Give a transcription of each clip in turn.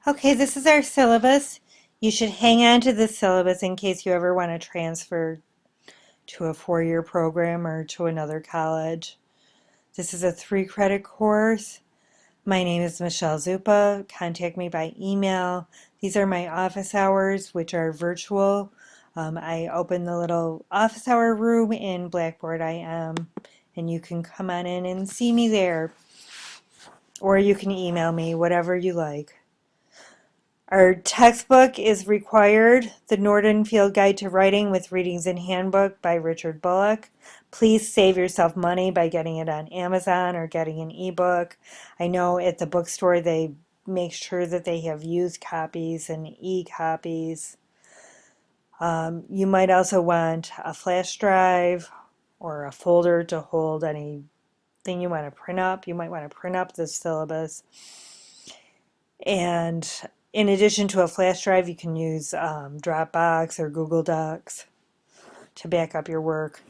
Okay, this is our syllabus. You should hang on to this syllabus in case you ever want to transfer to a four-year program or to another college. This is a 3-credit course. My name is Michelle Zupa. Contact me by email. These are my office hours, which are virtual. I open the little office hour room in Blackboard IM, and you can come on in and see me there. Or you can email me, whatever you like. Our textbook is required, The Norton Field Guide to Writing with Readings and Handbook by Richard Bullock. Please save yourself money by getting it on Amazon or getting an ebook. I know at the bookstore they make sure that they have used copies and e-copies. You might also want a flash drive or a folder to hold anything you want to print up. You might want to print up the syllabus. And in addition to a flash drive, you can use Dropbox or Google Docs to back up your work.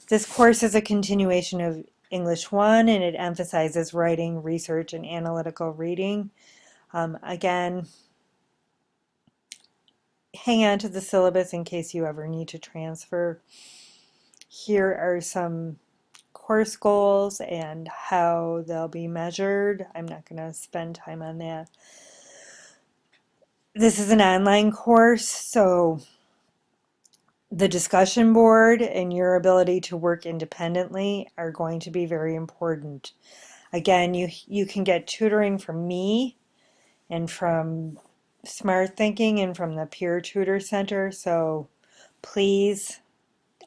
This course is a continuation of English 1 and it emphasizes writing, research, and analytical reading. Again, hang on to the syllabus in case you ever need to transfer. Here are some course goals and how they'll be measured. I'm not going to spend time on that. This is an online course, so the discussion board and your ability to work independently are going to be very important. Again, you can get tutoring from me and from Smart Thinking and from the Peer Tutor Center, so please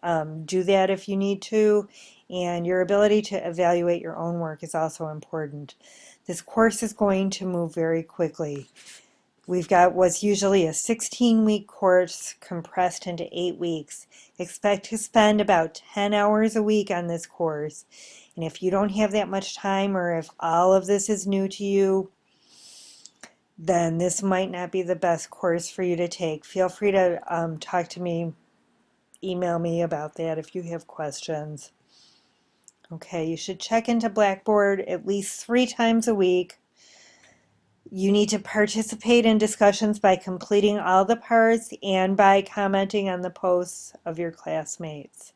do that if you need to. And your ability to evaluate your own work is also important. This course is going to move very quickly. We've got what's usually a 16-week course compressed into 8 weeks. Expect to spend about 10 hours a week on this course. And if you don't have that much time or if all of this is new to you, then this might not be the best course for you to take. Feel free to talk to me, email me about that if you have questions. Okay, you should check into Blackboard at least 3 times a week. You need to participate in discussions by completing all the parts and by commenting on the posts of your classmates.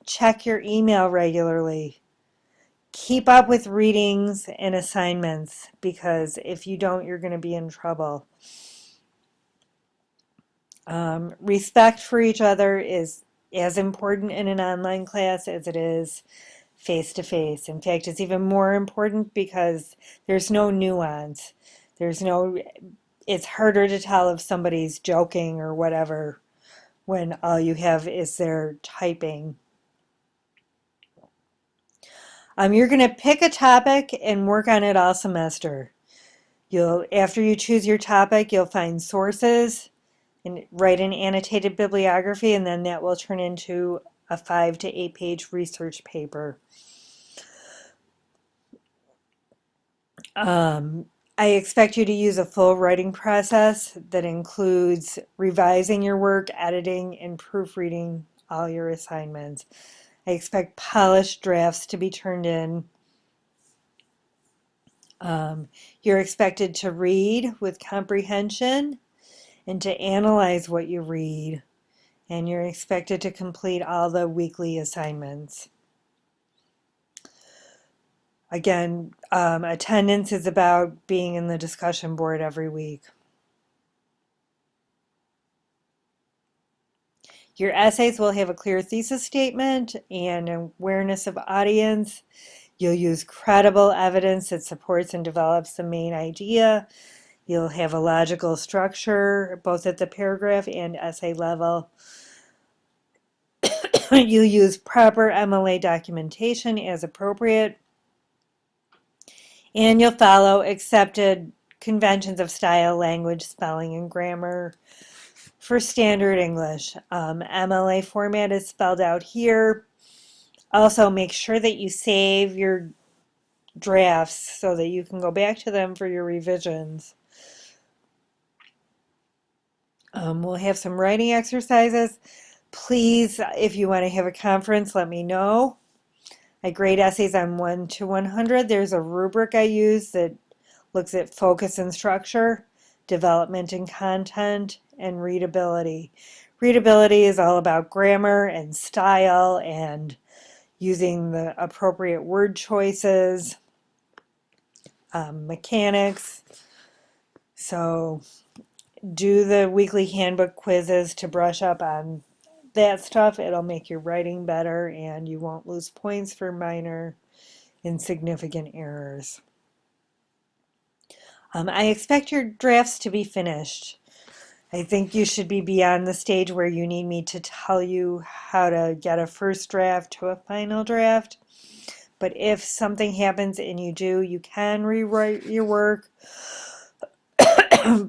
Check your email regularly. Keep up with readings and assignments because if you don't, you're going to be in trouble. Respect for each other is as important in an online class as it is face-to-face. In fact, it's even more important because there's no nuance. It's harder to tell if somebody's joking or whatever when all you have is their typing. You're going to pick a topic and work on it all semester. After you choose your topic, you'll find sources and write an annotated bibliography, and then that will turn into a 5 to 8 page research paper. I expect you to use a full writing process that includes revising your work, editing, and proofreading all your assignments. I expect polished drafts to be turned in. You're expected to read with comprehension and to analyze what you read. And you're expected to complete all the weekly assignments. Again, attendance is about being in the discussion board every week. Your essays will have a clear thesis statement and awareness of audience. You'll use credible evidence that supports and develops the main idea. You'll have a logical structure, both at the paragraph and essay level. You use proper MLA documentation as appropriate. And you'll follow accepted conventions of style, language, spelling, and grammar for standard English. MLA format is spelled out here. Also, make sure that you save your drafts so that you can go back to them for your revisions. We'll have some writing exercises. Please, if you want to have a conference, let me know. I grade essays on 1 to 100. There's a rubric I use that looks at focus and structure development in content, and readability. Readability is all about grammar and style and using the appropriate word choices, mechanics. So do the weekly handbook quizzes to brush up on that stuff. It'll make your writing better and you won't lose points for minor insignificant errors. I expect your drafts to be finished. I think you should be beyond the stage where you need me to tell you how to get a first draft to a final draft. But if something happens and you do, you can rewrite your work,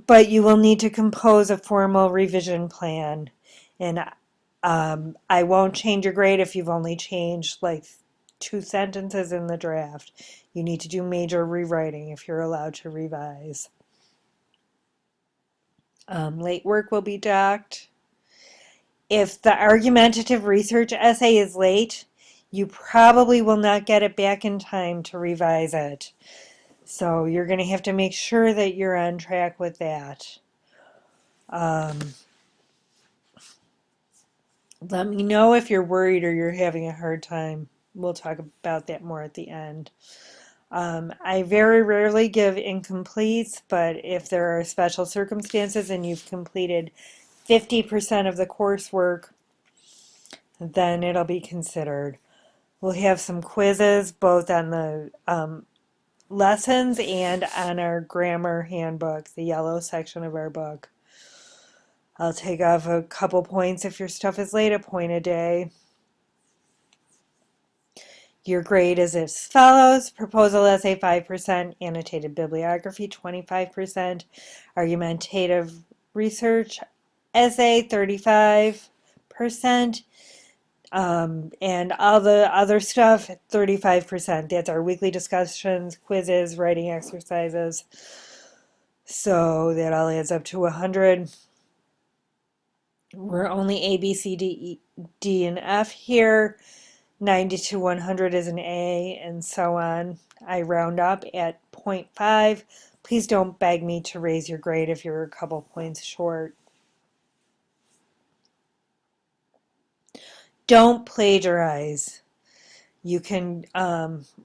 but you will need to compose a formal revision plan. And I won't change your grade if you've only changed like 2 sentences in the draft. You need to do major rewriting if you're allowed to revise. Late work will be docked. If the argumentative research essay is late, you probably will not get it back in time to revise it. So you're going to have to make sure that you're on track with that. Let me know if you're worried or you're having a hard time. We'll talk about that more at the end. I very rarely give incompletes, but if there are special circumstances and you've completed 50% of the coursework, then it'll be considered. We'll have some quizzes both on the lessons and on our grammar handbook, the yellow section of our book. I'll take off a couple points if your stuff is late, a point a day. Your grade is as follows: proposal essay 5%, annotated bibliography 25%, argumentative research essay 35%, and all the other stuff 35%. That's our weekly discussions, quizzes, writing exercises. So that all adds up to 100. We're only A, B, C, D, and F here. 90 to 100 is an A, and so on. I round up at 0.5. Please don't beg me to raise your grade if you're a couple points short. Don't plagiarize. You can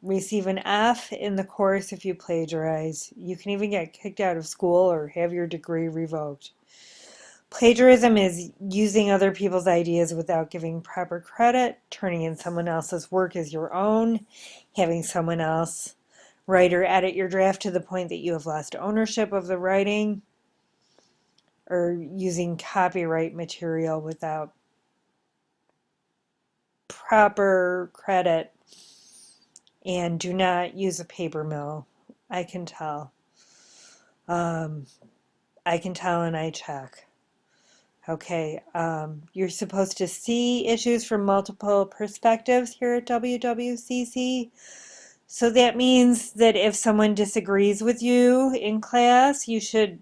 receive an F in the course if you plagiarize. You can even get kicked out of school or have your degree revoked. Plagiarism is using other people's ideas without giving proper credit, turning in someone else's work as your own, having someone else write or edit your draft to the point that you have lost ownership of the writing, or using copyright material without proper credit. And do not use a paper mill. I can tell. I can tell and I check. Okay, you're supposed to see issues from multiple perspectives here at WWCC. So that means that if someone disagrees with you in class, you should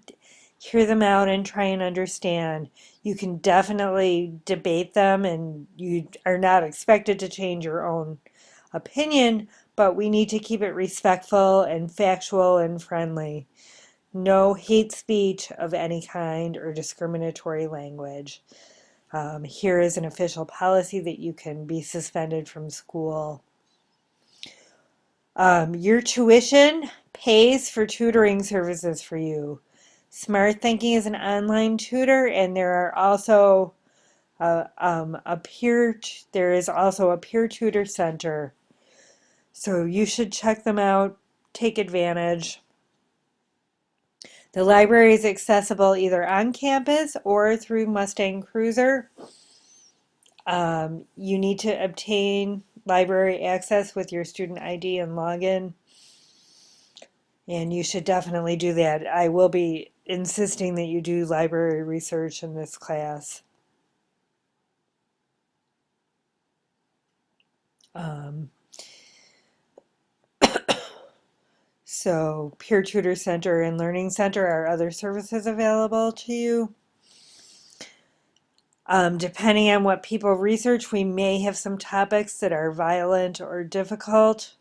hear them out and try and understand. You can definitely debate them, and you are not expected to change your own opinion, but we need to keep it respectful and factual and friendly. No hate speech of any kind or discriminatory language. Here is an official policy that you can be suspended from school. Your tuition pays for tutoring services for you. Smart Thinking is an online tutor, and there are also there is also a peer tutor center. So you should check them out, take advantage. The library is accessible either on campus or through Mustang Cruiser. You need to obtain library access with your student ID and login, and you should definitely do that. I will be insisting that you do library research in this class. So Peer Tutor Center and Learning Center are other services available to you. Depending on what people research, we may have some topics that are violent or difficult.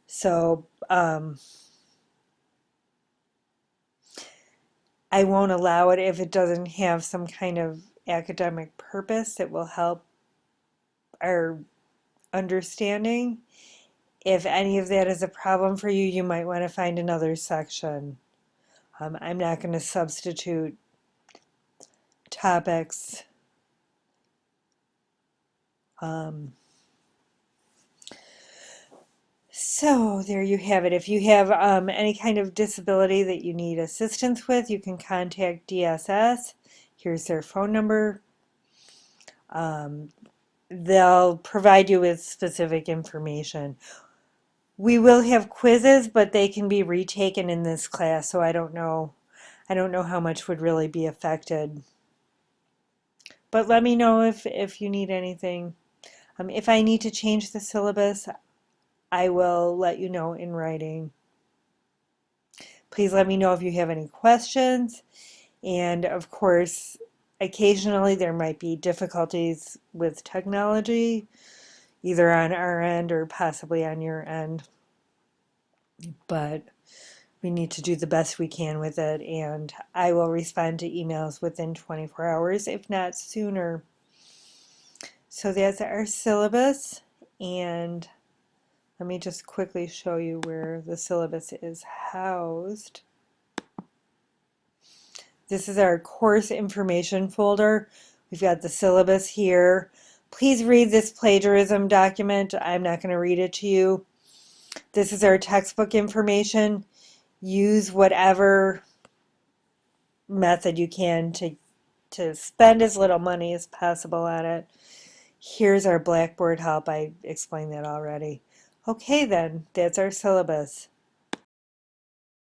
So I I won't allow it if it doesn't have some kind of academic purpose that will help our understanding. If any of that is a problem for you, you might want to find another section. I'm not going to substitute topics. Um, so there you have it. If you have any kind of disability that you need assistance with, you can contact DSS. Here's their phone number. They'll provide you with specific information. We will have quizzes, but they can be retaken in this class, so I don't know. I don't know how much would really be affected. But let me know if you need anything. If I need to change the syllabus, I will let you know in writing. Please let me know if you have any questions. And of course, occasionally there might be difficulties with technology, either on our end or possibly on your end. But we need to do the best we can with it, and I will respond to emails within 24 hours, if not sooner. So that's our syllabus, and let me just quickly show you where the syllabus is housed. This is our course information folder. We've got the syllabus here. Please read this plagiarism document. I'm not going to read it to you. This is our textbook information. Use whatever method you can to spend as little money as possible on it. Here's our Blackboard help. I explained that already. Okay then, that's our syllabus.